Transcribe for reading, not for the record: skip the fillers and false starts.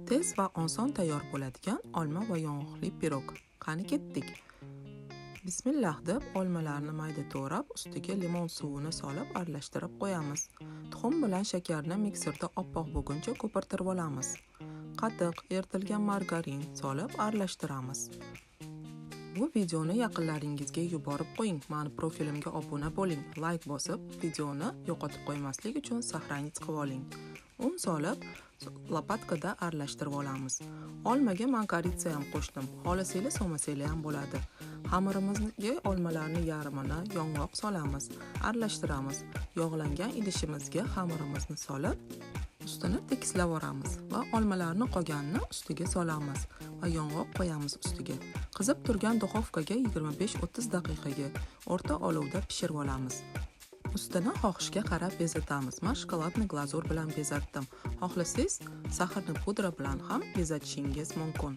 Tez va oson tayyor bo'ladigan olma va yong'oqli pirog. Qani ketdik. Bismillah deb olmalarni mayda to'g'rab, ustiga limon suvini solib aralashtirib qo'yamiz. Tuxum bilan shakarni mikserda oppoq bo'lguncha ko'pirtirib olamiz. Qatiq, eritilgan margarin solib aralashtiramiz. Bu videoni yaqinlaringizga yuborib qo'ying. Mani profilimga obuna bo'ling. Like bosib, videoni yo'qotib qo'ymaslik uchun sahrangiz qilib oling. Un solib, lopatkada aralashtirib olamiz. Olmaga men koritsa ham qo'shdim. Xohlasanglar solmasanglar ham bo'ladi. Xamirimizga olmalarning yarmini yong'oq solamiz, aralashtiramiz. Yog'langan idishimizga xamirimizni solib, ustini tekislab olamiz va olmalarni qolganini ustiga solamiz va yong'oq qo'yamiz ustiga. Qizib turgan duxovkaga 25-30 daqiqaga o'rta olovda pishirib olamiz. Ustini xohishga qarab bezatamiz. Men shokoladni glazur bilan bezatdim. Xohlasangiz, saharni pudra bilan ham bezatishingiz mumkin.